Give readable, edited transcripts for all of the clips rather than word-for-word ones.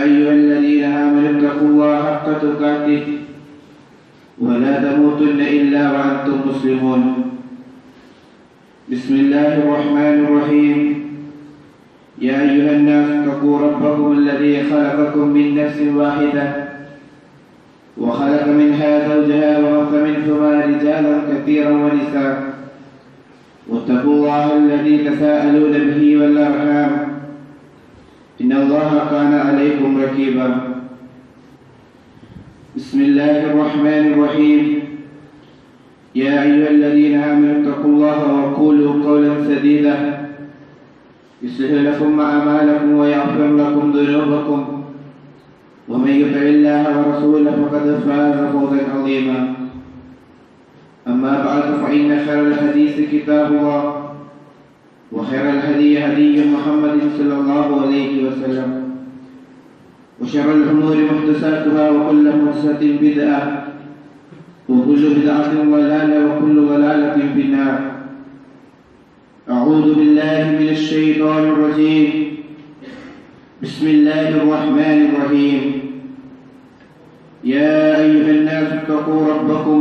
أيها الذين آمنوا اتقوا الله حق تقاته ولا تموتن إلا وأنتم مسلمون. بسم الله الرحمن الرحيم. يا أيها الناس اتقوا ربكم الذي خلقكم من نفس واحدة وخلق منها زوجها وبث منهما رجالا كثيرا ونساء واتقوا الله الذي تساءلون به والأرحام إن الله كان عليكم رقيبا. بسم الله الرحمن الرحيم. يا أيها الذين آمنوا اتقوا الله وقولوا قولا سديدا يصلح لكم أعمالكم ويغفر لكم ذنوبكم ومن يطع الله ورسوله فقد فاز فوزا عظيما. أما بعد فإن خير الحديث كتاب الله وخير الهدي هدي محمد صلى الله عليه وسلم وشر الأمور محدثاتها وكل محدثة بدعة وكل بدعة ضلالة وكل ضلالة في النار. أعوذ بالله من الشيطان الرجيم. بسم الله الرحمن الرحيم. يا أيها الناس اتقوا ربكم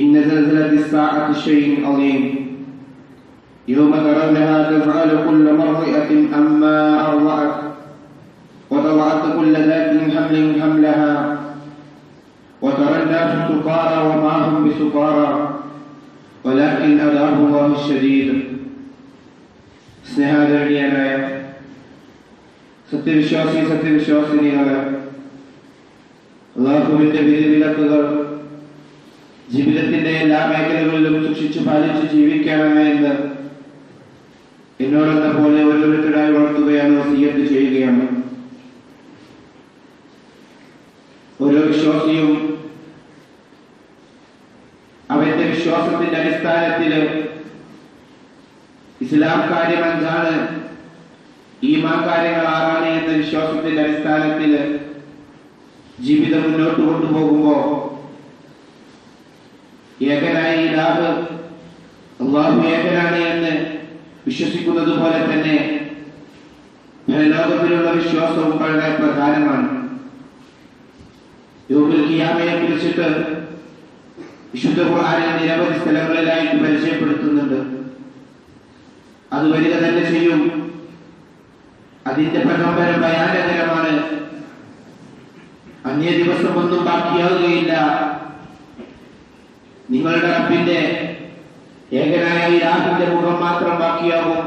إن زلزلة الساعة شيء عظيم يوم ترونها تفعل كل مرضئة عما أرضعت وتضع كل ذات حمل حملها وترى الناس سكارى وما هم بسكارى ولكن عذاب الله الشديد. സ്നേഹാദരണീയനായ സത്യവിശ്വാസിനികളെ, അല്ലാഹുവിന്റെ വിധിവിലക്കുകൾ ജീവിതത്തിന്റെ എല്ലാ മേഖലകളിലും സൂക്ഷിച്ചു പാലിച്ച് ജീവിക്കണമെന്ന് എന്നോടെന്ന പോലെ ഓരോരുത്തരായി വളർത്തുകയാണ്, വസിയ്യത്ത് ചെയ്യുകയാണ്. ഓരോ വിശ്വാസിയും അവന്റെ വിശ്വാസത്തിന്റെ അടിസ്ഥാനത്തില് ഇസ്ലാം കാര്യം എന്താണ്, ഈമാൻ കാര്യങ്ങൾ ആരാണ് എന്ന വിശ്വാസത്തിന്റെ അടിസ്ഥാനത്തില് ജീവിതം മുന്നോട്ട് കൊണ്ടുപോകുമ്പോ ഏകനായ ഇലാഹ് അല്ലാഹു ഏകനാണ് എന്ന് വിശ്വസിക്കുന്നത് പോലെ തന്നെ ലോകത്തിലുള്ള വിശ്വാസവും വളരെ പ്രധാനമാണ്. യൗമുൽ ഖിയാമയെ കുറിച്ചിട്ട് വിശുദ്ധ ഖുർആനിൽ നിരവധി സ്ഥലങ്ങളിലായിട്ട് പരിചയപ്പെടുത്തുന്നുണ്ട്. അത് വരിക തന്നെ ചെയ്യും. അതിന്റെ പ്രകമ്പനം ഭയാനകരമാണ്. അന്യ ദിവസമൊന്നും ബാക്കിയാവുകയില്ല. നിങ്ങളുടെ റബ്ബിന്റെ ഏകനായ ഇലാഹിന്റെ മുഖം മാത്രം ബാക്കിയാവും.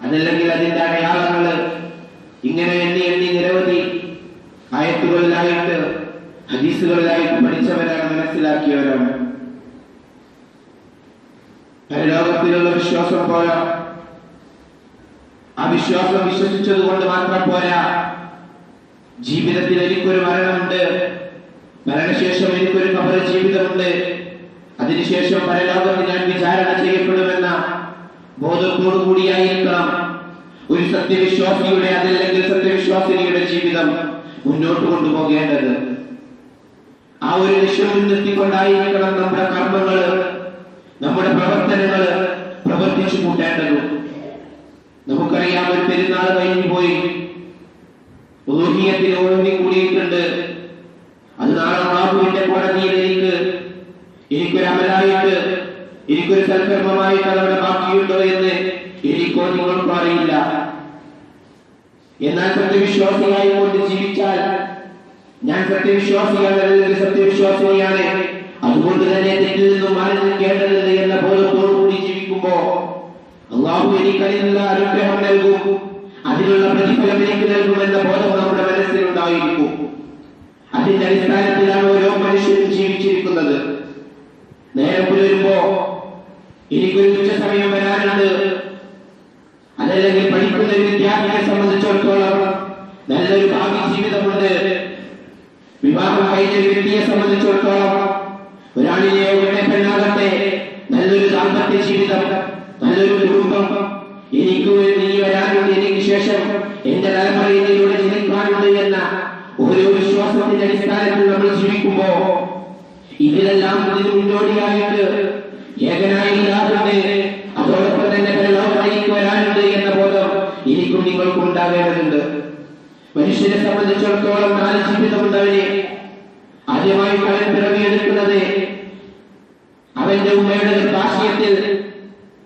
അതല്ലെങ്കിൽ അതിന്റെ അടയാളങ്ങൾ ഇങ്ങനെ എണ്ണി നിരവധി ആയത്തുകളിലായിട്ട് ഹദീസുകളിലായിട്ട് പഠിച്ചവരാണ്, മനസ്സിലാക്കിയവരാണ്. പരലോകത്തിലുള്ള വിശ്വാസം പോരാ. ആ വിശ്വാസം വിശ്വസിച്ചത് കൊണ്ട് മാത്രം പോരാ. ജീവിതത്തിൽ എനിക്കൊരു മരണമുണ്ട്, മരണശേഷം എനിക്കൊരു ഖബർ ജീവിതമുണ്ട്, അതിനുശേഷം പരലോകത്ത് ഞാൻ വിചാരണ ചെയ്യപ്പെടുമെന്ന ബോധത്തോടു കൂടിയായിരിക്കണം ഒരു സത്യവിശ്വാസിയുടെ, അതല്ലെങ്കിൽ സത്യവിശ്വാസിനിയുടെ ജീവിതം മുന്നോട്ട് കൊണ്ടുപോകേണ്ടത്. ആ ഒരു ലക്ഷ്യം മുൻനിർത്തിക്കൊണ്ടായിരിക്കണം നമ്മുടെ കർമ്മങ്ങള്, നമ്മുടെ പ്രവർത്തനങ്ങള് പ്രവർത്തിച്ചു കൂട്ടേണ്ടത്. നമുക്കറിയാം, ഒരു പെരുന്നാൾ കഴിഞ്ഞു പോയി, ഉദൂഹിയത്തിന് ഓടി കൂടിയിട്ടുണ്ട്. അത് നാളെ അല്ലാഹുവിന്റെ കോടതിയിൽ എനിക്കൊരു അമലായിട്ട്, എനിക്കൊരു സൽക്കർമ്മമായിട്ട് അതവിടെ ബാക്കിയുണ്ടോ എന്ന് എനിക്കോ നിങ്ങൾക്കോ അറിയില്ല. എന്നാൽ സത്യവിശ്വാസിയായി കൊണ്ട് ജീവിച്ചാൽ, ഞാൻ സത്യവിശ്വാസിയാണ് അല്ലെങ്കിൽ സത്യവിശ്വാസിനിയാണ്, അതുകൊണ്ട് തന്നെ തെറ്റിൽ നിന്നും മാറി നിൽക്കേണ്ടത് എന്ന ബോധത്തോടു കൂടി ജീവിക്കുമ്പോ അല്ലാഹു എനിക്ക് അതിനുള്ള അനുഗ്രഹം നൽകും, അതിനുള്ള പ്രതിഫലം എനിക്ക് നൽകുമെന്ന ബോധം നമ്മുടെ മനസ്സിലുണ്ടായിരിക്കും. അതിന്റെ അടിസ്ഥാനത്തിലാണ് ഓരോ മനുഷ്യരും ജീവിച്ചിരിക്കുന്നത്. നേരം പുലരുമ്പോ എനിക്കൊരു ഉച്ച സമയം വരാനുണ്ട്, അതല്ലെങ്കിൽ പഠിക്കുന്ന ഒരു വിദ്യാർത്ഥിയെ സംബന്ധിച്ചിടത്തോളം നല്ലൊരു ഭാവി ജീവിതമുണ്ട്. വിവാഹം കഴിഞ്ഞ വ്യക്തിയെ സംബന്ധിച്ചിടത്തോളം, ഒരാളിനെ ഒരു പെണ്ണാകട്ടെ, നല്ലൊരു ദാമ്പത്യ ജീവിതം, നല്ലൊരു കുടുംബം എനിക്ക് ഇനി വരാനുണ്ട്, എനിക്ക് ശേഷം എന്റെ തലമുറയിലൂടെ ജനിക്കാനുണ്ട് എന്ന ഓരോ വിശ്വാസത്തിന്റെ അടിസ്ഥാനത്തിൽ നമ്മൾ ജീവിക്കുമ്പോ ഇതിലെല്ലാം ഇതിന് മുന്നോടിയായിട്ട് ഏകനായ ഇലാഹുണ്ട്, അതോടൊപ്പം തന്നെ പരലോകത്തേക്ക് വരാനുണ്ട് എന്ന ബോധം എനിക്കും നിങ്ങൾക്കും ഉണ്ടാകേണ്ടതുണ്ട്. മനുഷ്യനെ സംബന്ധിച്ചിടത്തോളം 4 ജീവിതമുണ്ടവന്. ആദ്യമായി അവൻ പിറവിയെടുക്കുന്നത് അവന്റെ ഉമ്മയുടെ ഗർഭാശയത്തിൽ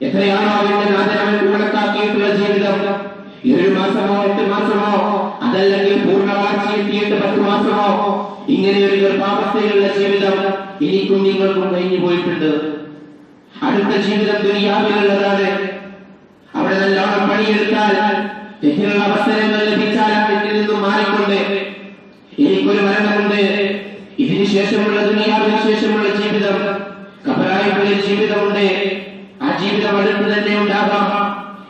എത്രയാണോ അവന്റെ നാഥൻ അവൻ കണക്കാക്കിയിട്ടുള്ള ജീവിതം, 7 മാസമോ 8 മാസമോ അതല്ലെങ്കിൽ പൂർണ്ണവാഴ്ച എത്തിയിട്ട് 10 മാസമോ, ഇങ്ങനെ ഒരു ഗർഭാവസ്ഥയിലുള്ള ജീവിതം എനിക്കും നിങ്ങൾക്കും കഴിഞ്ഞു പോയിട്ടുണ്ട്. അടുത്ത ജീവിതം ദുനിയാവിലുള്ളതാണ്. അവിടെ നല്ലോണം പണിയെടുത്താൽ, തെറ്റിനുള്ള അവസരങ്ങൾ ലഭിച്ചാൽ തെറ്റിൽ നിന്നും മാറിക്കൊണ്ട് എനിക്കൊരു മരണമുണ്ട്. ഇതിനു ശേഷമുള്ള ദുനിയാവിന് ശേഷമുള്ള ജീവിതം, ഖബറായിട്ടുള്ള ജീവിതമുണ്ട്. ആ ജീവിതം അടുത്ത് തന്നെ ഉണ്ടാകാം.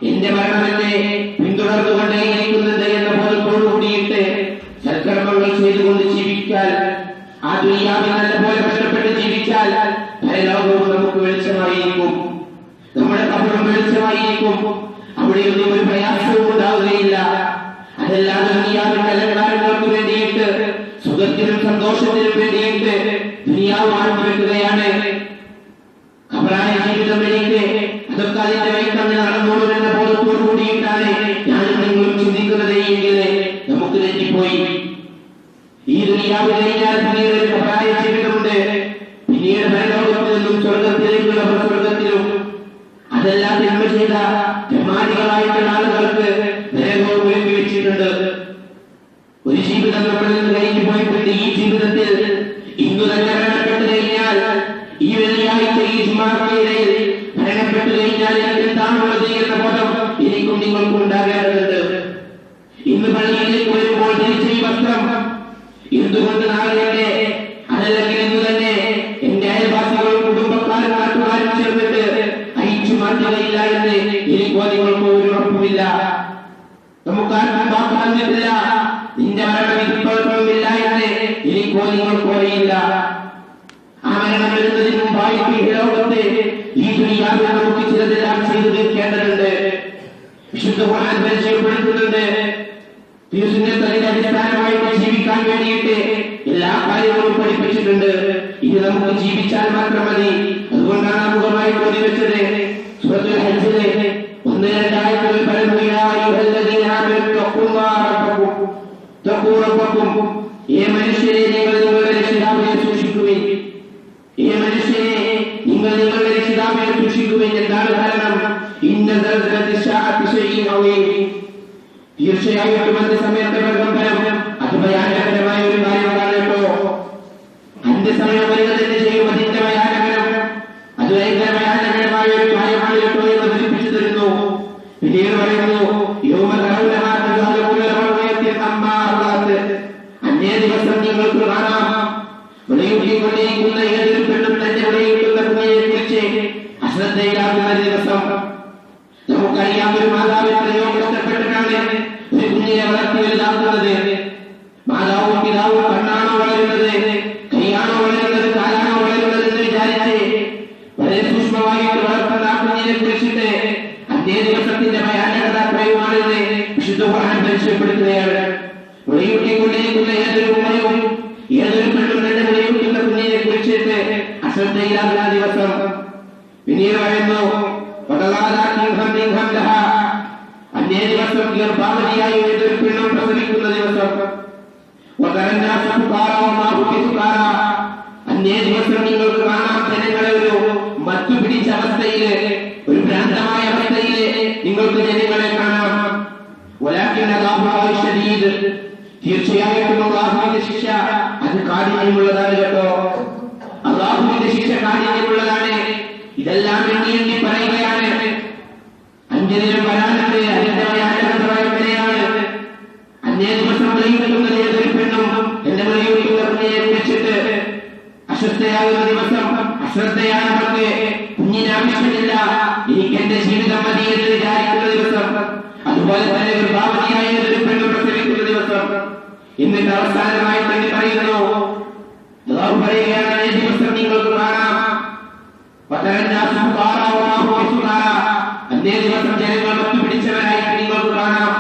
എന്റെ മരണം എന്നെ പിന്തുടർന്നുകൊണ്ടേയിരിക്കുന്നുണ്ട് എന്ന ബോധത്തോടു കൂടിയിട്ട് സൽക്കർമ്മങ്ങൾ ചെയ്തുകൊണ്ട് ജീവിച്ചാൽ, ആ ദുനിയാവിൽ നല്ലപോലെ കഷ്ടപ്പെട്ട് ജീവിച്ചാൽ പരലോകവും നമുക്ക് വെളിച്ചമായിരിക്കും. നമ്മുടെ ഖബറും വെളിച്ചമായിരിക്കും. അവിടെയൊന്നും ഒരു പ്രയാസവും ഉണ്ടാവുകയില്ല. അതല്ലാതെ ദുനിയാവിൽ നല്ല കാര്യങ്ങൾക്ക് വേണ്ടിയിട്ട്, സുഖത്തിനും സന്തോഷത്തിനും വേണ്ടിയിട്ട് ദുനിയാവ് മാറ്റിവെക്കുകയാണ്. ഖബറായ ജീവിതം എനിക്ക് അതൊക്കെ അതിന്റെ വൈകി നടന്നോളൂ എന്ന ബോധത്തോടു കൂടിയിട്ടാണ് ഞാനും നിങ്ങളും ചിന്തിക്കുന്നത് എങ്കിൽ നമുക്ക് തെറ്റിപ്പോയി. ഈ ദുനിയാവ് കഴിഞ്ഞാൽ പിന്നീട് ഖബറായ ജീവിതമുണ്ട്. പിന്നീട് പരലോകത്തിൽ നിന്നും സ്വർഗത്തിലേക്കുള്ള സ്വർഗത്തിലും, അതെല്ലാം തിന്മ ചെയ്ത ബ്രഹ്മാദികളായിട്ടുള്ള ആളുകൾക്ക് നരകവും ഒരുക്കി വെച്ചിട്ടുണ്ട്. ഒരു ജീവിതം നമ്മളിൽ നിന്ന് കഴിഞ്ഞു പോയിട്ടുണ്ട്. ഈ ജീവിതത്തിൽ ഇന്നു തന്നെ മരണപ്പെട്ടു കഴിഞ്ഞാൽ, ഈ വെള്ളിയാഴ്ച ഈ ജുമാഇടയിൽ മരണപ്പെട്ടു കഴിഞ്ഞാൽ എനിക്ക് എന്താണുള്ളത് എന്ന ബോധം എനിക്കും നിങ്ങൾക്കും ഉണ്ടാകേണ്ടതുണ്ട്. ഇന്ന് പള്ളിയിലേക്ക് വരുമ്പോൾ ധരിച്ച ഈ വസ്ത്രം എന്തുകൊണ്ട് നാളെ അതല്ലെങ്കിൽ ഇന്ന് തന്നെ എന്റെ അയൽവാസികളും കുടുംബക്കാരും നാട്ടുകാരും ചേർന്നിട്ട് അയച്ചു മാറ്റുകയില്ല എന്ന് എനിക്കോ നിങ്ങൾക്കോ ഒരു ഉറപ്പുമില്ല. നമുക്കാർക്കും വാക്ക് തന്നിട്ടില്ല. നിന്റെ മരണം ഇപ്പോഴൊന്നുമില്ല എന്ന് എനിക്കോ നിങ്ങൾക്കോ അറിയില്ല. ആ മരണം വരുന്നതിന് മുമ്പായിട്ട് ഈ ലോകത്തെ ഈ ദുനിയാവിൽ നമുക്ക് ചിലതെല്ലാം ചെയ്തു തീർക്കേണ്ടതുണ്ട്. വിശുദ്ധ ഖുർആൻ പരിചയപ്പെടുത്തുന്നുണ്ട്. തിരുസുന്നത്തിന്റെ അടിസ്ഥാനമായിട്ട് ജീവിക്കാൻ വേണ്ടിയിട്ട് എല്ലാ കാര്യങ്ങളും പഠിപ്പിച്ചിട്ടുണ്ട്. ഇത് നമുക്ക് ജീവിച്ചാൽ മാത്രം മതി. അതുകൊണ്ടാണ് മുഖമായി ഓതി വെച്ചത്. സൂറത്തുൽ ഹജ്ജിലെ 1-2 ആയത്തുകൾ പറയുന്നു, യാ അയ്യുഹല്ലദീന ആമനൂ തഖൂ റബ്ബക്കും, ഏ മനുഷ്യരെ നിങ്ങൾ നിങ്ങളുടെ രക്ഷിതാവിനെ സൂക്ഷിക്കുവിൻ. ഏ മനുഷ്യരെ നിങ്ങൾ നിങ്ങളുടെ രക്ഷിതാവിനെ സൂക്ഷിക്കുവിൻ. എന്താണ് കാരണം? ഇന്ന സൽസലത്തി ശഅത്തി ശൈഇൻ അളീം, തീർച്ചയായിട്ടും അന്ത്യസമയത്തെ പ്രകമ്പനം അത് ഭയാനകരമായ ഒരു കാര്യമാണ് കേട്ടോ. അന്ത്യസമയം വരുന്നതിന് ചെയ്യും അതിന്റെ ഭയാനകരം, അത് ഭയങ്കര ഭയാനകരമായ ഒരു കാര്യമാണ് കേട്ടോ എന്ന് പഠിപ്പിച്ചു തരുന്നു. പിന്നീട് പറയുന്നു, അന്നേ ദിവസം നിങ്ങൾക്ക് കാണാം വിളയൂട്ടിക്കൊണ്ടിരിക്കുന്ന ഏതൊരു പെണ്ണും തന്നെ വിളയൂട്ടുന്ന കുഞ്ഞിനെ കുറിച്ച് അശ്രദ്ധയിലാകുന്ന ദിവസം. നമുക്കറിയാം, ഒരു മാതാവ് എത്രയോ കഷ്ടപ്പെട്ടിട്ടാണ് ഒരു കുഞ്ഞിനെ വളർത്തി വലുതാക്കുന്നത്. മാതാവും പിതാവും കണ്ണാണോ വളരുന്നത്, കൈയാണോ വളരുന്നത്, കാലാണോ വളരുന്നത് എന്ന് വിചാരിച്ച് വളരെ സൂക്ഷ്മമായിട്ട് വളർത്തുന്ന ആ കുഞ്ഞിനെ കുറിച്ചിട്ട് അന്നേ ദിവസത്തിന്റെ ഭയാനകത പറയുവാണെന്ന് വിശുദ്ധ ഖുർആൻ പരിചയപ്പെടുത്തുകയാണ്. വിളയൂട്ടിക്കൊണ്ടിരിക്കുന്ന ഏതൊരു ഉമ്മയും ഏതൊരു പെണ്ണും തന്നെ വിളയൂട്ടുന്ന കുഞ്ഞിനെ കുറിച്ചിട്ട് അശ്രദ്ധയിലാകുന്ന ദിവസം. പിന്നീട് പറയുന്നു, അന്നേ ദിവസം ഗർഭാവതിയായി ഏതൊരു പെണ്ണും പ്രസവിക്കുന്ന ദിവസം. അന്നേ ദിവസം നിങ്ങൾക്ക് കാണാം ജനങ്ങളെ ഒരു മറ്റു പിടിച്ച അവസ്ഥയില്, ഒരു ഭ്രാന്തമായ അവസ്ഥയില് നിങ്ങൾക്ക് ജനങ്ങളെ കാണാം. തീർച്ചയായിട്ടും അല്ലാഹുവിന്റെ ശിക്ഷ അത് കാഠിന്യമുള്ളതാണ് കേട്ടോ. അല്ലാഹുവിന്റെ ശിക്ഷ കാഠിന്യമുള്ളതാണ്. ഇതെല്ലാം എണ്ണി എണ്ണി പറയുകയാണ്. 5 ദിനം വരാനുണ്ട്. അതിന്റെ എങ്ങനെയാണ്? അന്നേ ദിവസം വിളയൂട്ടുന്നത് ഏതൊരു പെണ്ണും എന്റെ വിളയൂട്ടുന്നതിനെ കുറിച്ചിട്ട് അശ്രദ്ധയാകുന്ന ദിവസം. അശ്രദ്ധയാണ് അവർക്ക്. കുഞ്ഞിന് ആവശ്യമില്ല, എനിക്ക് എന്റെ ജീവിതം മതി എന്ന് വിചാരിക്കുന്ന ദിവസം. അതുപോലെ തന്നെ ഒരു ഭാവനയായ ഒരു പെണ്ണ് പ്രസവിക്കുന്ന ദിവസം. എന്നിട്ട് അവസാനമായി തന്നെ പറയുന്നു, അല്ലാഹു പറയുകയാണ്, ഈ ദിവസം നിങ്ങൾക്ക് കാണാം അന്നേ ദിവസം ജനങ്ങൾ മറ്റു പിടിച്ചവരായിട്ട് നിങ്ങൾക്ക് കാണാം.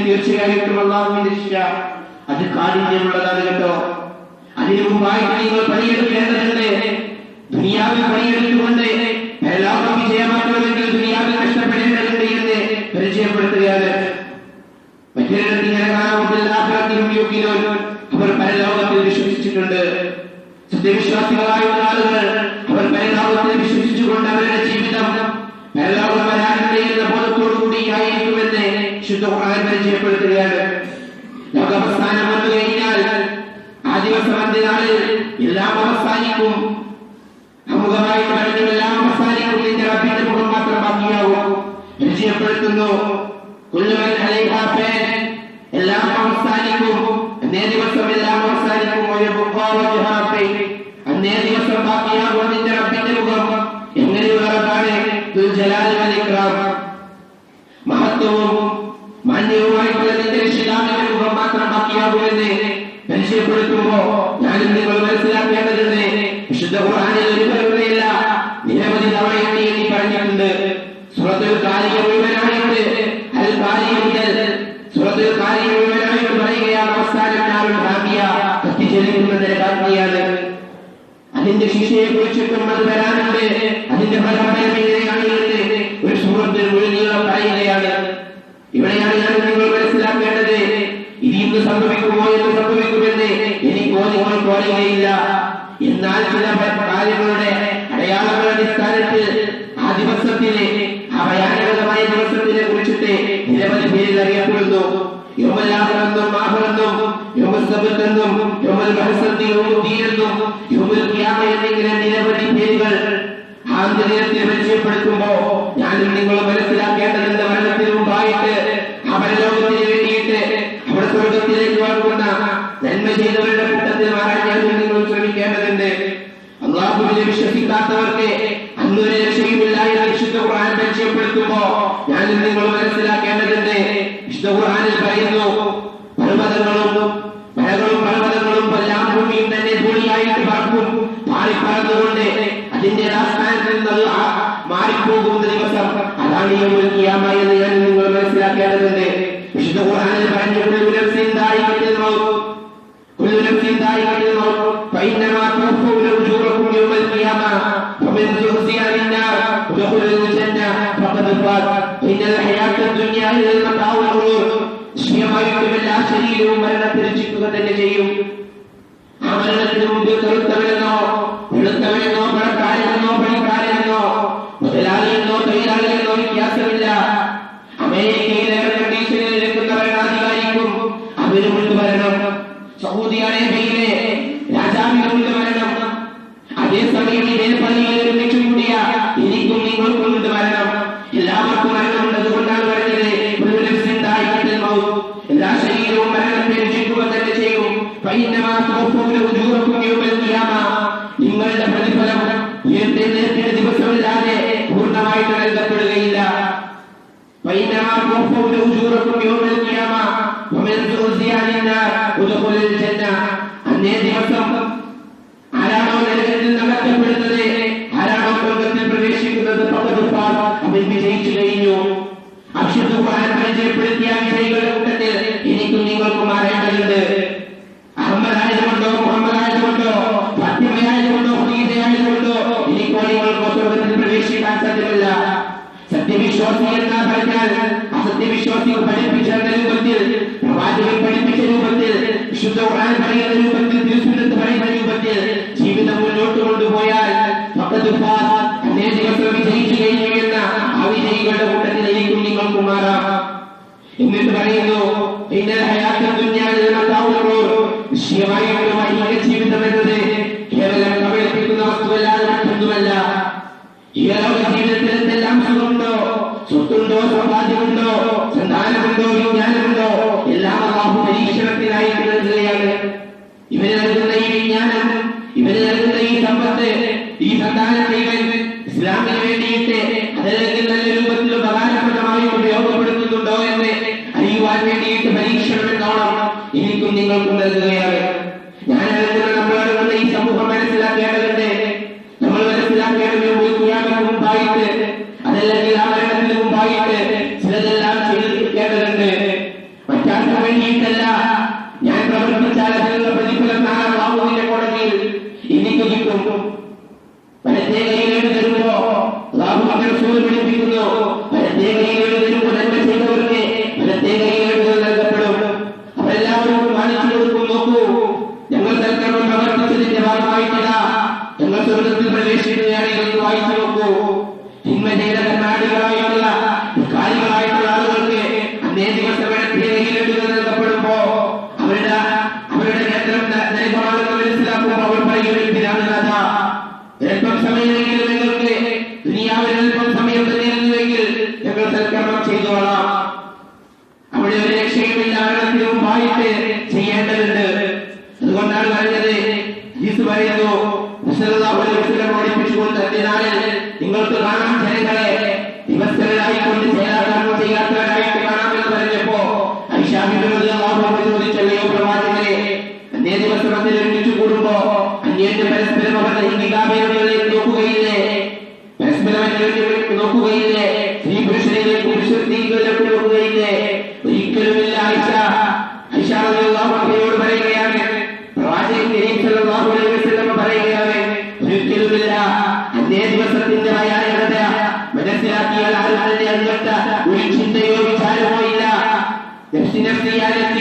തീർച്ചയായിട്ടും അല്ലാഹുവിന്റെ ശിക്ഷ അത് കാഠിന്യമുള്ളതാണ് കേട്ടോ. അതിനു മുമ്പായിട്ട് നിങ്ങൾ പണിയെടുക്കേണ്ടതുണ്ട്. ദുനിയാവിൽ പണിയെടുത്തുകൊണ്ട് പരലോകം വിജയമാക്കണമെങ്കിൽ ദുനിയാവിൽ കഷ്ടപ്പെടേണ്ടതുണ്ട് എന്ന് പരിചയപ്പെടുത്തുകയാണ്. മറ്റൊരിടത്ത് അവർ പരലോകത്തിൽ വിശ്വസിച്ചിട്ടുണ്ട്. സത്യവിശ്വാസികളായുള്ള ആളുകൾ അവർ പരലോകത്തിൽ വിശ്വസിച്ചുകൊണ്ട് അവരുടെ ജീവിതം പരലോകം വരാനുണ്ട് എന്ന ബോധത്തോടുകൂടി ആയിരിക്കുമെന്ന് ശുദ്ധ ഖുർആൻ പരിചയപ്പെടുത്തുകയാണ്. ലോകാവസാനം വന്നു കഴിഞ്ഞാൽ ആ ദിവസം അന്ത്യനാളിൽ എല്ലാം അവസാനിക്കും. അമുഖമായിട്ട് പറഞ്ഞും എല്ലാം അവസാനിക്കും. നിന്റെ റബ്ബിന്റെ മുഖം മാത്രം ബാക്കിയാവും. പരിചയപ്പെടുത്തുന്നു, എല്ലാം അവസാനിക്കും. അന്നേ ദിവസം എല്ലാം അവസാനിക്കും. അന്നേ ദിവസം ബാക്കിയാകും നിന്റെ റബ്ബിന്റെ മുഖം. എങ്ങനെയുള്ള റബ്ബാണ്? മഹത്വവും മാന്യവുമായിട്ടുള്ള നിന്റെ രക്ഷിതാവിന്റെ മുഖം മാത്രം ബാക്കിയാകുമെന്ന് പരിചയപ്പെടുത്തുമ്പോ ഞാനും നിങ്ങൾ മനസ്സിലാക്കേണ്ടതുണ്ട്. വിശുദ്ധ ഖുർആനിൽ ഒരു പരിധിയില്ല, നിരവധി തവണ എണ്ണി പറഞ്ഞിട്ടുണ്ട്. സൂറത്തുൽ കാരിയ മുഴുവനായിട്ട് അൽ കാരിയ മുതൽ സൂറത്തുൽ കാരിയ മുഴുവനായിട്ട് പറയുകയാണ്. അവസാനം നാളുൽ ഹാമിയ, കത്തിച്ചെലിക്കുന്നതിന്റെ കാത്തിയാണ്. അതിന്റെ ശിക്ഷയെ കുറിച്ചിട്ടും അത് വരാനുണ്ട്. അതിന്റെ ഫലം എങ്ങനെയാണ് എന്ന് ഒരു സൂറത്തിൽ മുഴുവൻ പറയുകയാണ്. ഇവിടെയാണ് ഞാൻ നിങ്ങൾ മനസ്സിലാക്കേണ്ടത്. ഇത് ഇന്ന് സംഭവിക്കുമോ എന്ന് സംഭവിക്കുമെന്ന് എനിക്ക് നിങ്ങൾക്ക് അറിയുകയില്ല. എന്നാൽ ചില കാര്യങ്ങളുടെ അടയാളങ്ങളുടെ അടിസ്ഥാനത്തിൽ ആ ദിവസത്തിനെ, ആ ഭയാനകമായ ദിവസത്തിനെ കുറിച്ചിട്ട് നിരവധി പേരിൽ അറിയപ്പെടുന്നു. യൗമൽ-ആഖിറെന്നും ആഖിറെന്നും യൗമുൽ-സബ്തെന്നും യൗമുൽ ബഅ്സെന്നും യൗമുദ്ദീനെന്നും യൗമുൽ ഖിയാമ എന്നിങ്ങനെ നിരവധി പേരുകൾ ആ ദിനത്തെ പരിചയപ്പെടുത്തുമ്പോ ഞാനും നിങ്ങൾ മനസ്സിലാക്കേണ്ടതുണ്ട്. മരണത്തിന് മുമ്പായിട്ട് ആ പരലോകത്തിന് വേണ്ടിയിട്ട് അവിടെ സ്വർഗത്തിലേക്ക് വാങ്ങുന്ന നന്മ ചെയ്തവരുടെ കൂട്ടത്തിൽ മാറാൻ ഞാനും നിങ്ങൾ ശ്രമിക്കേണ്ടതുണ്ട്. അല്ലാഹുവിനെ വിശ്വസിക്കാത്തവർക്ക് അന്നൊരു രക്ഷയുമില്ല എന്ന് വിശുദ്ധ ഖുർആൻ പരിചയപ്പെടുത്തുമ്പോ ഞാനും നിങ്ങൾ മനസ്സിലാക്കേണ്ടതുണ്ട്. വിശുദ്ധ ഖുർആനിൽ പറയുന്നു, പർവ്വതങ്ങളും മലകളും പർവ്വതങ്ങളും എല്ലാം ഭൂമിയും തന്നെ ധൂളിയായിട്ട് പറക്കും. പാറിപ്പറന്നുകൊണ്ട് അതിന്റെ ആസ്ഥാനത്തിൽ നിന്ന് മാറിപ്പോകുന്ന ദിവസം അതാണ് യൗമുൽ ഖിയാമ എന്ന് ഞാൻ നിങ്ങൾ മനസ്സിലാക്കേണ്ടതുണ്ട്. വിശുദ്ധ ഖുർആനിൽ പറഞ്ഞു, കുല്ലു നഫ്സിൻ ദാഇഖത്തുൽ മൗത്ത് കുല്ലു നഫ്സിൻ ദാഇഖത്തുൽ മൗത്ത് ഫഇന്നമാ തുവഫൂന ഉജൂറക്കും യൗമൽ ഖിയാമ ഫമൻ സുഹ്സിയ അനിന്നാർ വദഖുലൽ ജന്ന ഫഖദ് ഫാസ് ഇന്നൽ ഹയാത്തദ് ദുനിയ ഇല്ലൽ മതാഉൽ ഖുറൂർ. നിശ്ചയമായിട്ടും എല്ലാ ശരീരവും മരണത്തിൽ ചിക്കുക തന്നെ ചെയ്യും. ആ മരണത്തിന് മുമ്പ് കറുത്തവനെന്നോ വെളുത്തവനെന്നോ പണക്കാരനെന്നോ പണിക്കാരനെന്നോ മുതലാളിയെന്നോ തൊഴിലാളിയെന്നോ വ്യത്യാസമില്ല. അമേരിക്കയിലെ എയർ കണ്ടീഷനിൽ നിൽക്കുന്ന ഭരണാധികാരിക്കും അവരും കൊണ്ടുവരണം. സൗദി അറേബ്യയിലെ രാജാവിനും കൊണ്ടുവരണം. അതേസമയം ഇതേ പള്ളിയിൽ ഒരുമിച്ച് കൂടിയ എനിക്കും നിങ്ങൾക്കും കൊണ്ടുവരണം. എല്ലാവർക്കും മരണമുണ്ട്. അതുകൊണ്ടാണ് പറഞ്ഞത് എല്ലാ ശരീരവും മരണത്തെ രക്ഷിക്കുക തന്നെ ചെയ്യും. നിങ്ങളുടെ പ്രതിഫലം ഉയർത്തെഴുന്നേൽപ്പിന്റെ ദിവസമില്ലാതെ പൂർണ്ണമായിട്ട് നൽകപ്പെടുകയില്ല. അന്നേ ദിവസം ആരാണോ നരകത്തിൽ നടത്തപ്പെടുന്നത്, ആരാണോ സ്വർഗത്തിൽ പ്രവേശിക്കുന്നത്, അവൻ വിജയിച്ചു കഴിഞ്ഞു. അക്ഷര ഖുർആൻ പരിചയപ്പെടുത്തിയ വിജയികളുടെ കൂട്ടത്തിൽ എനിക്കും നിങ്ങൾക്കും മാറേണ്ടതുണ്ട്. അഹമ്മദായതുകൊണ്ടോ മുഹമ്മദായതുകൊണ്ടോ ഫാത്തിമയായതുകൊണ്ടോ ഖദീജയായതുകൊണ്ടോ എനിക്കോ നിങ്ങൾക്കോ സ്വർഗത്തിൽ പ്രവേശിക്കാൻ സാധ്യമല്ല. സത്യവിശ്വാസി എന്ന് പറഞ്ഞാൽ അസത്യവിശ്വാസികൾ പഠിപ്പിച്ച രൂപത്തിൽ, പ്രവാചകൻ പഠിപ്പിച്ച രൂപത്തിൽ, വിശുദ്ധ ഖുർആൻ പറയുന്ന രൂപത്തിൽ, തിരുസുന്നത്ത് പറയുന്ന രൂപത്തിൽ ജീവിതം മുന്നോട്ട് കൊണ്ടുപോയാൽ അന്നേ ദിവസം വിജയിച്ചു കഴിഞ്ഞു എന്ന ആ വിജയികളുടെ കൂട്ടത്തിൽ എനിക്കും നിങ്ങൾക്കും മാറാം. എന്നിട്ട് പറയുന്നു, നിശ്ചയമായിട്ടും ജീവിതം എന്നത് കേവലം കബളിപ്പിക്കുന്ന വസ്തുവല്ലാതെ മറ്റൊന്നുമല്ല. ഈ ലോക ജീവിതത്തിൽ എന്തെല്ലാം സുഖമുണ്ടോ, സ്വത്തുണ്ടോ, സമ്പാദ്യമുണ്ടോ, സന്താനമുണ്ടോ, വിജ്ഞാനമുണ്ടോ, എല്ലാം അല്ലാഹു പരീക്ഷണത്തിനായി നൽകുകയാണ്. ഇവന് നൽകുന്ന ഈ വിജ്ഞാനം, ഇവന് നൽകുന്ന ഈ സമ്പത്ത്, ഈ സന്താനത്തെ ഇവൻ ഇസ്ലാമിന് വേണ്ടിയിട്ട് അതല്ലെങ്കിൽ നല്ല രൂപത്തിൽ ഉപകാരപ്രദമായി ഉപയോഗപ്പെടുത്തുന്നുണ്ടോ എന്ന് അറിയുവാൻ വേണ്ടിയിട്ട് പരീക്ഷണം എന്നോണം എനിക്കും നിങ്ങൾക്കും നൽകുകയാണ്. ഞാൻ നമ്മളോട് ഈ സമൂഹം മനസ്സിലാക്കേണ്ടതുണ്ട്. നമ്മൾ മനസ്സിലാക്കേണ്ടത് മുമ്പായിട്ട് അതല്ലെങ്കിൽ ആ മരണത്തിന് മുമ്പായിട്ട് ചിലതെല്ലാം ചെയ്തിരിക്കേണ്ടതുണ്ട്. ചിന്തയോ വിചാരമോ ഇല്ല.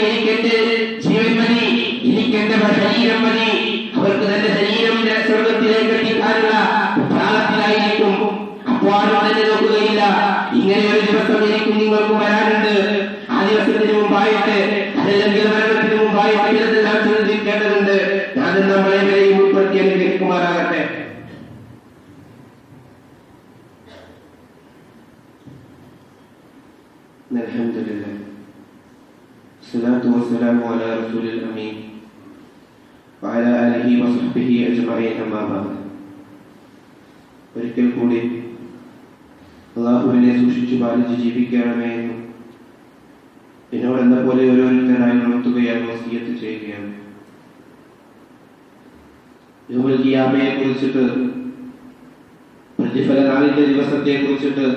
എനിക്കെന്റെ ജീവൻ മതി, എനിക്കെന്റെ ശരീരം മതി. അവർക്ക് തന്റെ ശരീരം സ്വർഗത്തിലേക്ക് എത്തിക്കാനുള്ള ഉത്സാഹത്തിലായിരിക്കും. അപ്പോൾ ആരും തന്നെ നോക്കുകയില്ല. ഇങ്ങനെ ഒരു ദിവസം എനിക്കും നിങ്ങൾക്കും വരാനുണ്ട്. ആ ദിവസത്തിന് മുമ്പായിട്ട്, അതല്ലെങ്കിൽ മരണത്തിന് മുമ്പായിട്ട് ഇതെല്ലാം ചിന്തിക്കേണ്ടതുണ്ട്. ഞാൻ നമ്മളെ വരെയും ഉൾപ്പെടുത്തി അനുഗ്രഹിക്കുമാറാകട്ടെ. അൽഹംദുലില്ലാഹ്, സ്വലാത്തു വസ്സലാമു അലാ റസൂലിൽ അമീൻ വഅലാ ആലിഹി വസഹ്ബിഹി അജ്മഈൻ. അമ്മാ ബഅദ്. ഒരിക്കൽ കൂടി അല്ലാഹുവിനെ സൂക്ഷിച്ചു പാലിച്ച് ജീവിക്കണമേ എന്നും എന്നോട് എന്ന പോലെ ഓരോരുത്തരായി ഉണർത്തുകയാണ്, വസിയ്യത്ത് ചെയ്യുകയാണ്. യൗമുൽ ഖിയാമയെ കുറിച്ചിട്ട്, പ്രതിഫല നാളിന്റെ ദിവസത്തെ കുറിച്ചിട്ട്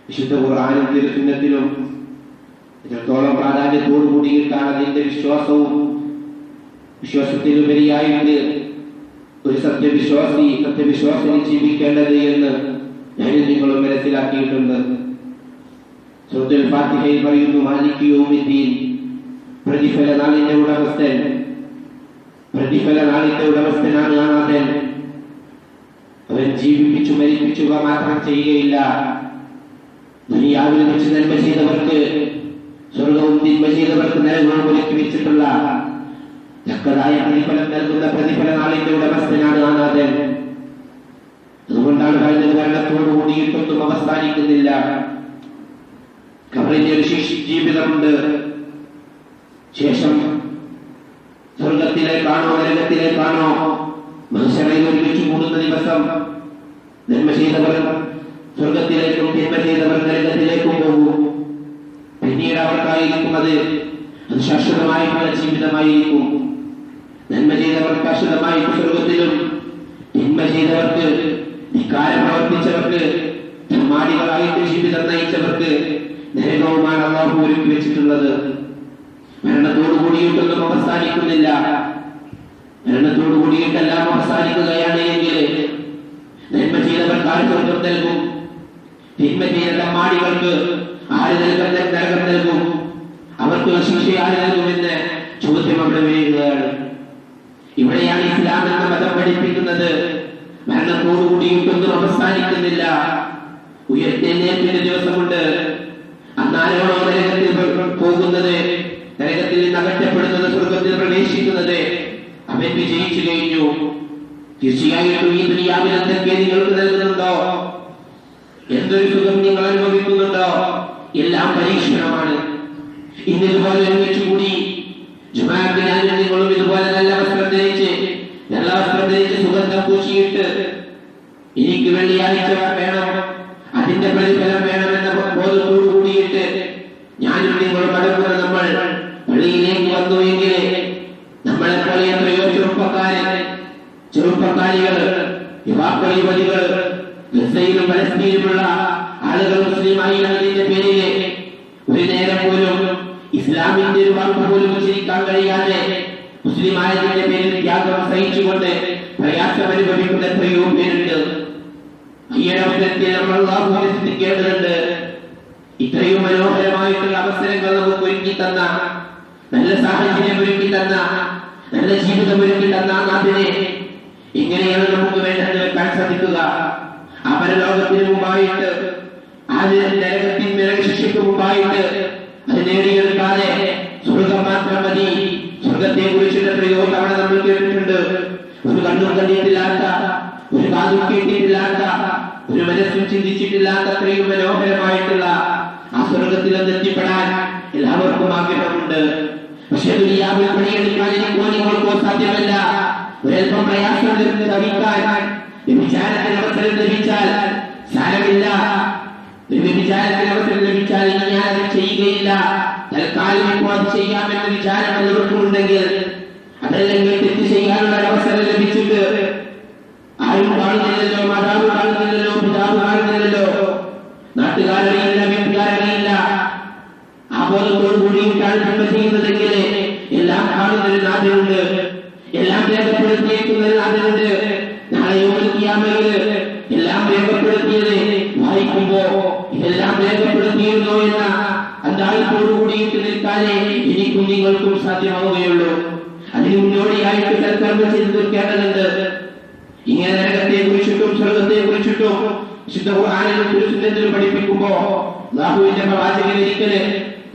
വിശുദ്ധ ഖുർആനിലും തിരുസുന്നത്തിലും എത്രത്തോളം പ്രാധാന്യത്തോടു കൂടിയിട്ടാണ് അതിന്റെ വിശ്വാസത്തിലുപരിയായിട്ട് ഒരു സത്യവിശ്വാസിനി ജീവിക്കേണ്ടത് എന്ന് ഞാനും നിങ്ങളും മനസ്സിലാക്കിയിട്ടുണ്ട്. സൂറത്തുൽ ഫാത്തിഹയിൽ പറയുന്നു, മാലിക് യൗമിദ്ദീൻ, പ്രതിഫല നാളിന്റെ ഉടമസ്ഥനാണ് നാഥൻ. അവൻ ജീവിപ്പിച്ചു മരിപ്പിച്ചുക മാത്രം ചെയ്യുകയില്ല. ദുനിയാവിൽ വെച്ച് നന്മ ചെയ്തവർക്ക് സ്വർഗവും തിന്മ ചെയ്തവർക്ക് നരകവും ഒരുക്കി വെച്ചിട്ടുള്ള തക്കതായ പ്രതിഫലം നൽകുന്ന പ്രതിഫല നാളിന്റെ ഉടമസ്ഥനാണ് നാഥൻ. അതുകൊണ്ടാണ് പറയുന്നത്, മരണത്തോടു കൂടിയിട്ടൊന്നും അവസാനിക്കുന്നില്ല. ഖബറിന്റെ ഒരു ജീവിതമുണ്ട്. ശേഷം സ്വർഗത്തിലേക്കാണോ നരകത്തിലേക്കാണോ മനുഷ്യരെ ഒരുമിച്ച് കൂടുന്ന ദിവസം നന്മ ചെയ്തവർ സ്വർഗത്തിലേക്കും തിന്മ ചെയ്തവർ നരകത്തിലേക്കും പോകും. പിന്നീട് അവർക്കായിരിക്കും അത് ശാശ്വതമായിട്ടുള്ള ജീവിതമായിരിക്കും. നന്മ ചെയ്തവർക്ക് ശാശ്വതമായിട്ട് സ്വർഗത്തിലും, തിന്മ ചെയ്തവർക്ക്, ധിക്കാരം പ്രവർത്തിച്ചവർക്ക്, ധർമാടികളായിട്ട് ജീവിതം നയിച്ചവർക്ക് നരകവുമാണ് അല്ലാഹു ഒരുക്കി വെച്ചിട്ടുള്ളത്. മരണത്തോടു കൂടിയിട്ടൊന്നും അവസാനിക്കുന്നില്ല. മരണത്തോടു കൂടിയിട്ടെല്ലാം അവസാനിക്കുകയാണ് എങ്കിൽ നന്മ ചെയ്തവർക്ക് ആര് സ്വർഗം നൽകും? തിന്മ ചെയ്ത ധർമാടികൾക്ക് ആര് നരകം നൽകും? അവർക്ക് ശിക്ഷ ആര് നൽകുമെന്ന് ചോദ്യം അവിടെ വരികയാണ്. ഇവിടെയാണ് ഇസ്ലാം എന്ന മതം പഠിപ്പിക്കുന്നത്. മരണത്തോടു കൂടിയിട്ടൊന്നും അവസാനിക്കുന്നില്ല. ഉയർത്തെഴുന്നേൽപ്പിന്റെ ദിവസമുണ്ട്. അന്നാരാണോ നരകത്തിൽ പോകുന്നത്, നരകത്തിൽ നിന്ന് അകറ്റപ്പെടുന്നത്, സ്വർഗത്തിൽ പ്രവേശിക്കുന്നത്, അവൻ വിജയിച്ചു കഴിഞ്ഞു. തീർച്ചയായിട്ടും ഈ ദുനിയാവിൽ എന്തൊക്കെ നിങ്ങൾക്ക് നൽകുന്നുണ്ടോ, എന്തൊരു സുഖം നിങ്ങൾ അനുഭവിക്കുന്നുണ്ടോ, എല്ലാം പരീക്ഷണമാണ്. ഇന്ന് ഇതുപോലെ ഒരുമിച്ച് കൂടി ജുമാഅത്ത് ഞാനും നിങ്ങളും ഇതുപോലെ നല്ല വസ്ത്രം ധരിച്ച് സുഗന്ധം പൂശിയിട്ട് എനിക്ക് വെള്ളിയാഴ്ച വേണം, അതിന്റെ പ്രതിഫലം വേണമെന്ന ബോധത്തോടു കൂടിയിട്ട് ഞാനും നിങ്ങളും മടങ്ങുന്ന നമ്മൾ പള്ളിയിലേക്ക് വന്നു എങ്കിൽ നമ്മളെ പോലെ എത്രയോ ചെറുപ്പക്കാരികൾ, യുവാക്കൾ, യുവതികൾ, ഗസയിലും പലസ്തീനിലുമുള്ള ആളുകൾ മുസ്ലിമായി എന്നതിന്റെ പേരില് ഒരു നേരം പോലും ഇസ്ലാമിന്റെ ഒരു വാക്ക് പോലും ഉച്ചരിക്കാൻ കഴിയാതെ മുസ്ലിമായതിന്റെ പേരിൽ ത്യാഗം സഹിച്ചുകൊണ്ട് പ്രയാസം അനുഭവിക്കുന്ന എത്രയോ പേരുണ്ട്. ഈ അവസരത്തിൽ നമ്മൾ അല്ലാഹുവിനെ സ്തുതിക്കേണ്ടതുണ്ട്. ഇത്രയും മനോഹരമായിട്ടുള്ള അവസരങ്ങൾ നമുക്ക് ഒരുക്കി തന്ന, നല്ല സാഹചര്യം ഒരുക്കി തന്ന, നല്ല ജീവിതം ഒരുക്കി തന്ന നാഥനെ ഇങ്ങനെയാണ് നമുക്ക് വേണ്ടത് വെക്കാൻ സാധിക്കുക. ആ പരലോകത്തിന് മുമ്പായിട്ട്, ആ നരകത്തിന് ശിക്ഷയ്ക്ക് മുമ്പായിട്ട് അത് നേടിയെടുക്കാതെ സ്വർഗം മാത്രം മതി. സ്വർഗത്തെ കുറിച്ചിട്ട് എത്രയോ തവണ നമ്മൾ കേട്ടിട്ടുണ്ട്. ഒരു കണ്ണും കണ്ടിട്ടില്ലാത്ത, ഒരു കാതും കേട്ടിട്ടില്ലാത്ത, ഒരു മനസ്സും ചിന്തിച്ചിട്ടില്ലാത്ത അത്രയും മനോഹരമായിട്ടുള്ള ആ സ്വർഗത്തിൽ എത്തിപ്പെടാൻ എല്ലാവർക്കും ആഗ്രഹമുണ്ട്. പക്ഷെ ദുനിയാവിൽ പണിയെടുക്കാൻ എനിക്കോ നിങ്ങൾക്കോ സാധ്യമല്ല. ഒരൽപ്പം പ്രയാസം സഹിക്കാൻ വ്യഭിചാരത്തിന് അവസരം ലഭിച്ചാൽ സാരമില്ല. ഒരു വ്യഭിചാരത്തിന് അവസരം ലഭിച്ചാൽ ഇനി ഞാനത് ചെയ്യുകയില്ല, തൽക്കാലം ഇപ്പോൾ അത് ചെയ്യാമെന്ന വിചാരം എല്ലാവർക്കുമുണ്ടെങ്കിൽ, അതല്ലെങ്കിൽ തെറ്റ് ചെയ്യാനുള്ള അവസരം ലഭിച്ചിട്ട് ആരും കാണുന്നില്ലല്ലോ, മാതാവ് കാണുന്നില്ലല്ലോ, പിതാവ് കാണുന്നില്ലല്ലോ, നാട്ടുകാരറിയില്ല, വീട്ടുകാരറിയില്ല, ആ ബോധത്തോടു കൂടിയിട്ടാണ് നമ്മൾ ചെയ്യുന്നതെങ്കിൽ എല്ലാം കാണുന്നൊരു നാഥനുണ്ട്, എല്ലാം രേഖപ്പെടുത്തിയിരിക്കുന്നൊരു നാഥനുണ്ട്. നാളെ ഖിയാമയിൽ എല്ലാം രേഖപ്പെടുത്തിയത് വായിക്കുമ്പോ ഇതെല്ലാം രേഖപ്പെടുത്തി ഉത്തരവാദിത്വത്തോടുകൂടിയിട്ട് നിൽക്കാനേ എനിക്കും നിങ്ങൾക്കും സാധ്യമാവുകയുള്ളൂ. അതിന് മുന്നോടിയായിട്ട് സൽക്കർമ്മം ചെയ്തു തീർക്കേണ്ടതുണ്ട്. ഇങ്ങനെ നരകത്തെ കുറിച്ചിട്ടും സ്വർഗത്തെ കുറിച്ചിട്ടും വിശുദ്ധ ഖുർആനിലും തിരുസുന്നത്തിലും പഠിപ്പിക്കുമ്പോ അല്ലാഹുവിന്റെ പ്രവാചകൻ ഒരിക്കല്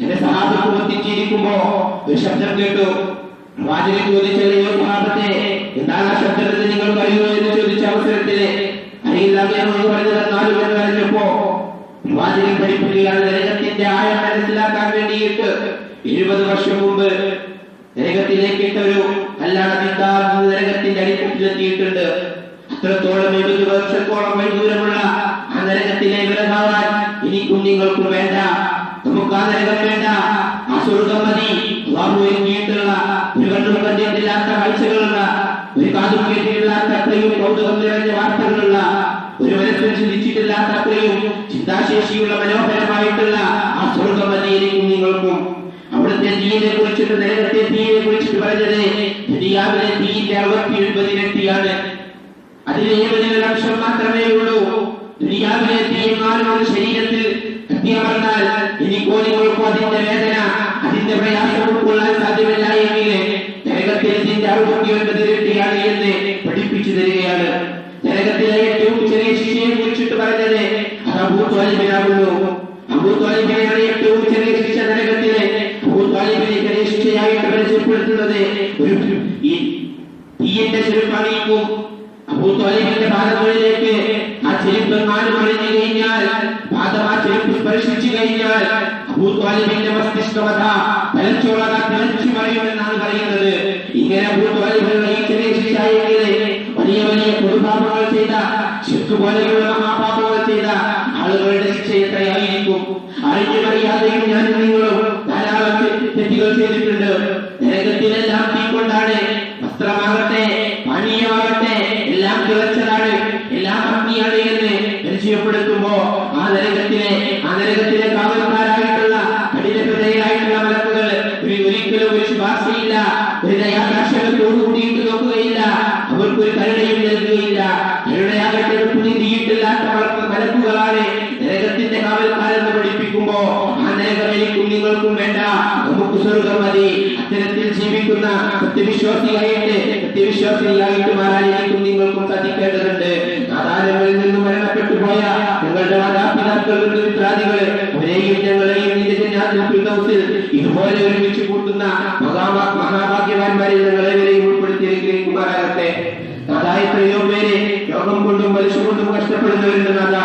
എന്റെ സഹാബത്ത് ഒത്തിച്ചിരിക്കുമ്പോ ഒരു ശബ്ദം കേട്ടു. പ്രവാചകൻ ചോദിച്ചല്ലയോ സഹാബത്തെ, എന്താണ് ആ ശബ്ദത്തെ നിങ്ങൾക്ക് അറിയുമോ എന്ന് ചോദിച്ച അവസരത്തില് അറിയില്ല എന്ന് പറഞ്ഞു തന്നാലും എന്ന് പറഞ്ഞപ്പോ പ്രവാചകൻ പഠിപ്പിക്കുകയാണ്, നരകത്തിന്റെ ആഴം മനസ്സിലാക്കാൻ വേണ്ടിയിട്ട് 70 വർഷം മുമ്പ് നരകത്തിലേക്ക് ഇട്ടൊരു കല്ലാണത്തിന്താർ നരകത്തിന്റെ അടിക്കുട്ടിലെത്തിയിട്ടുണ്ട്. അത്രത്തോളം 70 വർഷത്തോളം വൈദൂരമുള്ള ആ നരകത്തിലെ വിലകാവാൻ എനിക്കും നിങ്ങൾക്കും വേണ്ട. നമുക്ക് ആ നരകം വേണ്ട, ആ സ്വർഗം മതി. അല്ലാഹു ഒരുക്കിയിട്ടുള്ള ഒരു കണ്ണും കണ്ടിട്ടില്ലാത്ത കാഴ്ചകളുള്ള, ഒരു കാതും കേട്ടിട്ടില്ലാത്ത അത്രയും കൗതുകം നിറഞ്ഞ വാർത്തകളുള്ള, ഒരു മനസ്സിൽ ചിന്തിച്ചിട്ടില്ലാത്ത അത്രയും ചിന്താശേഷിയുള്ള മനോഹരമായിട്ടുള്ള ആ സ്വർഗം മതി എനിക്കും നിങ്ങൾക്കും. അവിടുത്തെ തീയെ കുറിച്ചിട്ട് നരകത്തെ തീയെ കുറിച്ചിട്ട് പറഞ്ഞത് ദുനിയാവിലെ തീയിന്റെ 60-70 ഇരട്ടിയാണ്. അതിലെ 70 അംശം മാത്രമേ ഉള്ളൂ. ദുനിയാവിലെ തീയെങ്ങാനും ശരീരത്തിൽ കത്തിയമർന്നാൽ എനിക്കോ നിങ്ങൾക്കോ അതിന്റെ വേദന, അതിന്റെ പ്രയാസം ഉൾക്കൊള്ളാൻ സാധ്യമല്ല എങ്കിൽ നരകത്തിൽ ഇതിന്റെ 69 ഇരട്ടിയാണ് എന്ന് പഠിപ്പിച്ചു തരികയാണ്. നരകത്തിലെ ഏറ്റവും ചെറിയ ശിക്ഷയെ കുറിച്ചിട്ട് പറഞ്ഞത് അത് അബൂ ത്വാലിബിനാകുന്നു. അബൂ ത്വാലിബിനെയാണ് ഏറ്റവും ചെറിയ ശിക്ഷ നരകത്തിലെ. അബൂ ത്വാലിബിനെ ചെറിയ ശിക്ഷയായിട്ട് പരിചയപ്പെടുത്തുന്നത് ഒരു തീയന്റെ ചെരുപ്പണിയിക്കും. അബൂ ത്വാലിബിന്റെ പാദങ്ങളിലേക്ക് ആ ചെരുപ്പ് അണിഞ്ഞു കഴിഞ്ഞാൽ, പാദം ആ ചെരുപ്പ് സ്പർശിച്ചു കഴിഞ്ഞാൽ അബൂ ത്വാലിബിന്റെ മസ്തിഷ്കമത തലച്ചോളത തിളച്ചു മറിയുമെന്നാണ് പറയുന്നത്. ഇങ്ങനെ അബൂ ത്വാലിബിനുള്ള ഈ ചെറിയ ശിക്ഷയെങ്കില് വലിയ വലിയ പൊതുപാപങ്ങൾ ചെയ്ത, ശിർക്ക് പോലെയുള്ള മഹാപാപങ്ങൾ ചെയ്ത ആളുകളുടെ ശിക്ഷ എത്രയായിരിക്കും? അറിഞ്ഞുമറിയാതെയും ഞാനും നിങ്ങളും ധാരാളം തെറ്റുകൾ ചെയ്തിട്ടുണ്ട്. നരകത്തിലെല്ലാം തീ കൊണ്ടാണ്. വസ്ത്രമാകട്ടെ പാനീയമാകട്ടെ എല്ലാം തിളച്ചതാണ്, എല്ലാം അഗ്നിയാണ് എന്ന് പരിചയപ്പെടുത്തുമ്പോ ആ നരകത്തിലെ കാവൽക്കാരായിട്ടുള്ള കഠിനഹൃദയരായിട്ടുള്ള മലക്കുകൾ ഒരിക്കലും ഒരു ശുപാർശയില്ല, ഒരു ദയാദാക്ഷിണ്യത്തോടു കൂടിയിട്ട് നോക്കുകയില്ല, അവർക്കൊരു കരുണയും നൽകുകയില്ല. കരുണയാകട്ടെ നീട്ടിയിട്ടില്ലാത്ത മലക്കുകളാണ് നരകത്തിന്റെ കാവൽക്കാരെന്ന് പഠിപ്പിക്കുമ്പോ ആ നരകം എനിക്കും നിങ്ങൾക്കും വേണ്ട, നമുക്ക് സ്വർഗം മതി. അത്തരത്തിൽ ജീവിക്കുന്ന സത്യവിശ്വാസിയായിട്ട് മാറാൻ എനിക്കും നിങ്ങൾക്കും സാധിക്കേണ്ടതുണ്ട്. ആധാരങ്ങളിൽ നിന്നും മരണപ്പെട്ടു പോയ ഞങ്ങളുടെ മാതാപിതാക്കളുടെ മിത്രാദികള് അവരെയും ഞങ്ങളെയും ഇതുപോലെ ഒരുമിച്ച് കൂട്ടുന്ന മഹാഭാഗ്യവാന്മാരെ ഞങ്ങളെവരെയും ഉൾപ്പെടുത്തിയിരിക്കുമാറാകട്ടെ. നാഥ, എത്രയോ പേര് രോഗം കൊണ്ടും പലിശ കൊണ്ടും കഷ്ടപ്പെടുന്നവരുണ്ട്. നാഥ,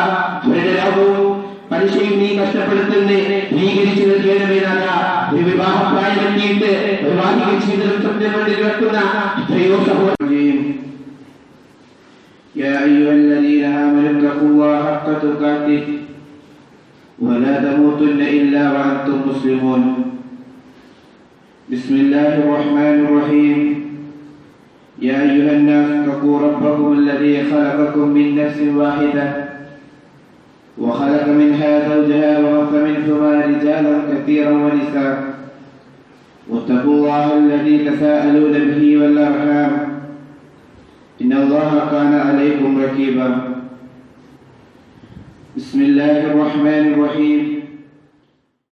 അവരുടെ രോഗവും പലിശയും നീ കഷ്ടപ്പെടുത്തുന്ന നീകരിച്ചു നൽകണമേ. നാഥ, ഒരു വിവാഹപ്രായമെത്തിയിട്ട് ഒരു വാഹിക ജീവിതം സ്വപ്നം കണ്ടിൽ വെക്കുന്ന എത്രയോ സഹോദരൻ. يا أيها الذين آمنوا اتقوا الله حق تقاته ولا تموتن إلا وأنتم مسلمون. بسم الله الرحمن الرحيم. يا أيها الناس اتقوا ربكم الذي خلقكم من نفس واحدة وخلق منها زوجها وبث منهما رجالا كثيرا ونساء واتقوا الله الذي تساءلون به والأرحام إن الله كان عليكم رقيبا. بسم الله الرحمن الرحيم.